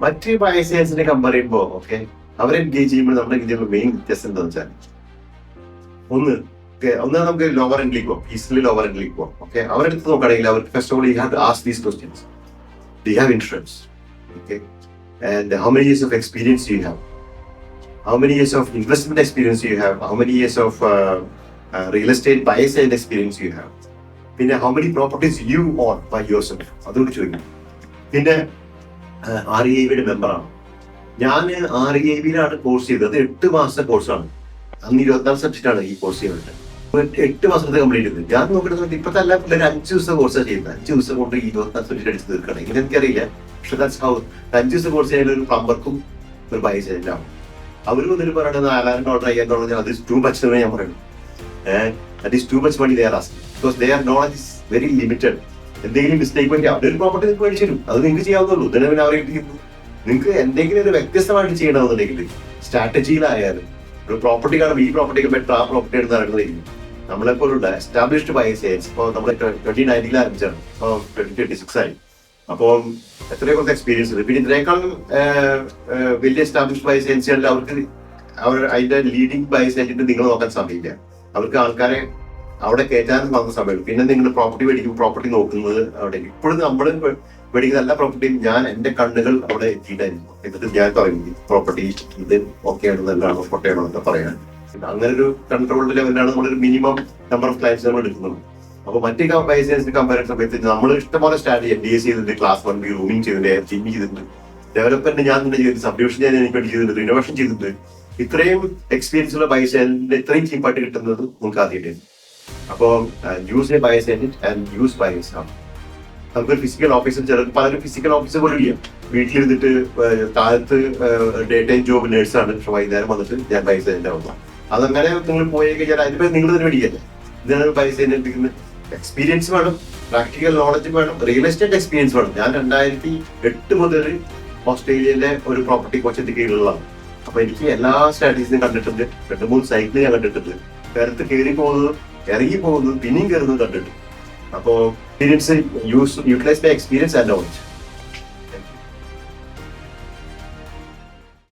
മറ്റ് ബയസേഴ്സിനെ കമ്പയർ ചെയ്യുമ്പോൾ ഓക്കെ അവരെ എൻഗേജ് ചെയ്യുമ്പോൾ നമ്മുടെ ഇന്ത്യയിലെ മെയിൻ വ്യത്യാസം എന്താണെന്ന് വെച്ചാൽ ഒന്ന് നമുക്ക് ലോവർ എൻഡിലേക്ക് പോകാം, ഈസിലി ലോവർ എൻഡിലേക്ക് പോകാം. ഓക്കെ അവരുടെ അടുത്ത് നോക്കുകയാണെങ്കിൽ അവർക്ക് first of all you have to ask these questions. Do you have insurance? Okay and how many years of experience you have? How many years of investment experience you have? How many years of real estate buy-side experience you have? പിന്നെ how many properties you own by yourself? അതുകൊണ്ട് ചോദിക്കും. പിന്നെ REIB മെമ്പറാണ്. ഞാൻ REIBയിലാണ് course ചെയ്തത്. 8 മാസത്തെ കോഴ്സാണ്. അന്ന് 24 സബ്ജക്റ്റാണ് ഈ കോഴ്സ് ചെയ്യുന്നത്. 8 മാസത്തെ കംപ്ലീറ്റ് ചെയ്തത്. ഞാൻ നോക്കിയിട്ട് ഇപ്പോഴത്തെ എല്ലാ പിള്ളേരും 5 ദിവസം കോഴ്സാണ് ചെയ്യുന്നത്. 5 ദിവസം കൊണ്ട് 24 സബ്ജക്റ്റ് അടിച്ച് തീർക്കണം. ഇങ്ങനെ എനിക്കറിയില്ല. പക്ഷെ 5 ദിവസം കോഴ്സ് ചെയ്യാൻ ഒരു പ്ലംബർക്കും ഒരു ബൈസൈഡിലാണ്. അവർ വന്നിട്ട് പറയണത് $4,000 $5,000 അത് ടു മച്ച് എന്ന് ഞാൻ പറയുന്നു. That is too much money they are asking because their knowledge is very limited. എന്തെങ്കിലും മിസ്റ്റേക്ക് പറ്റി അവരൊരു പ്രോപ്പർട്ടി നിങ്ങൾക്ക് മേടിച്ചു തരും, അത് നിങ്ങൾക്ക് ചെയ്യാവുന്നുള്ളൂ. ഇതിനെ പിന്നെ അവരെ നിങ്ങൾക്ക് എന്തെങ്കിലും ഒരു വ്യത്യസ്തമായിട്ട് ചെയ്യണമെന്നുണ്ടെങ്കിൽ സ്ട്രാറ്റജിയിലായാലും ഒരു പ്രോപ്പർട്ടി കാണുമ്പോൾ ഈ പ്രോപ്പർട്ടിക്ക് ബെറ്റർ ആ പ്രോപ്പർട്ടി എടുത്ത് നടക്കുന്നതായിരിക്കും. നമ്മളെപ്പോലുള്ള എസ്റ്റാബ്ലിഷ്ഡ് ബൈസേഴ്സ് ഇപ്പോൾ നമ്മൾ 2019 ആരംഭിച്ചാണ്, ഇപ്പോൾ 2026 ആയി. അപ്പോൾ എത്രയോ കുറച്ച് എക്സ്പീരിയൻസ് ഉണ്ട്. പിന്നെ ഇതിനേക്കാളും വലിയ എസ്റ്റാബ്ലിഷ്ഡ് ബൈസ് ഏജൻസികളിൽ അവർക്ക് അതിന്റെ ലീഡിംഗ് ബൈസ് ഏജന്റ് നിങ്ങൾ നോക്കാൻ സമയമില്ല. അവർക്ക് ആൾക്കാരെ അവിടെ കയറ്റാനും വന്ന സമയമുള്ളൂ. പിന്നെ നിങ്ങൾ പ്രോപ്പർട്ടി മേടിക്കുമ്പോൾ പ്രോപ്പർട്ടി നോക്കുന്നത് അവിടെ ഇപ്പോഴും നമ്മൾ മേടിക്കുന്ന എല്ലാ പ്രോപ്പർട്ടിയും ഞാൻ എന്റെ കണ്ണുകൾ അവിടെ എത്തിയിട്ടായിരിക്കും. എന്നിട്ട് ഞാൻ പറയും പ്രോപ്പർട്ടി ഇത് ഓക്കെ ആണോ നല്ലതാണോ പൊട്ടയാണോ എന്നൊക്കെ പറയാൻ. അങ്ങനെ ഒരു കൺട്രോൾഡ് ലെവലിലാണ് നമ്മളൊരു മിനിമം നമ്പർ ഓഫ് ക്ലയൻസ് നമ്മൾ എടുക്കുന്നത്. അപ്പൊ മറ്റേ ബൈസേഴ്സിനെ കമ്പയർ ചെയ്യുന്ന സമയത്ത് നമ്മൾ ഇഷ്ടംപോലെ സ്റ്റാർട്ട് MBA ചെയ്തിട്ടുണ്ട്, ക്ലാസ് 1B റൂമിംഗ് ചെയ്തിട്ടുണ്ട്, ജിം ചെയ്തിട്ടുണ്ട്, ഡെവലപ്മെന്റ് ഞാൻ തന്നെ ചെയ്തിട്ടുണ്ട്, സബ്ഡിവിഷൻ ഞാൻ എനിക്ക് വേണ്ടി ചെയ്തിട്ടുണ്ട്, റിനോവേഷൻ ചെയ്തിട്ടുണ്ട്. ഇത്രയും എക്സ്പീരിയൻസ് ഉള്ള ബൈസേഴ്സിന്റെ ഇത്രയും ചീപ്പായിട്ട് കിട്ടുന്നത് നമുക്ക് ആദ്യമായിട്ട്. അപ്പോൾ യൂസ് എ ബൈസേജ് ആൻഡ് യൂസ് ബൈസ് ആണ്. നമുക്കൊരു ഫിസിക്കൽ ഓഫീസർ, ചിലർ പലരും ഫിസിക്കൽ ഓഫീസർ പോലും ഇല്ല, വീട്ടിലിരുന്നിട്ട് കാലത്ത് ഡേ ടൈം ജോബ് നേഴ്സാണ്, പക്ഷെ വൈകുന്നേരം വന്നിട്ട് ഞാൻ ബൈസേജന്റ് ആവുക. അതങ്ങനെ നിങ്ങൾ പോയി കഴിഞ്ഞാൽ അതിന് നിങ്ങൾ തന്നെ മേടിക്കല്ലേ. ഇതാണ് ബൈസേജ്. എക്സ്പീരിയൻസ് വേണം, പ്രാക്ടിക്കൽ നോളജ് വേണം, റിയൽ എസ്റ്റേറ്റ് എക്സ്പീരിയൻസ് വേണം. ഞാൻ 2008 മുതൽ ഓസ്ട്രേലിയയിലെ ഒരു പ്രോപ്പർട്ടി കോച്ചിന്റെ കീഴിലുള്ളതാണ്. അപ്പൊ എനിക്ക് എല്ലാ സ്ട്രാറ്റജീസും കണ്ടിട്ടുണ്ട്. 2-3 സൈറ്റിൽ ഞാൻ കണ്ടിട്ടുണ്ട്. കരുത്ത് കയറി പോകുന്നതും ഇറങ്ങി പോകുന്നതും പിന്നെയും കയറുന്നതും കണ്ടിട്ടുണ്ട്. അപ്പോൾ experience utilise by experience and knowledge.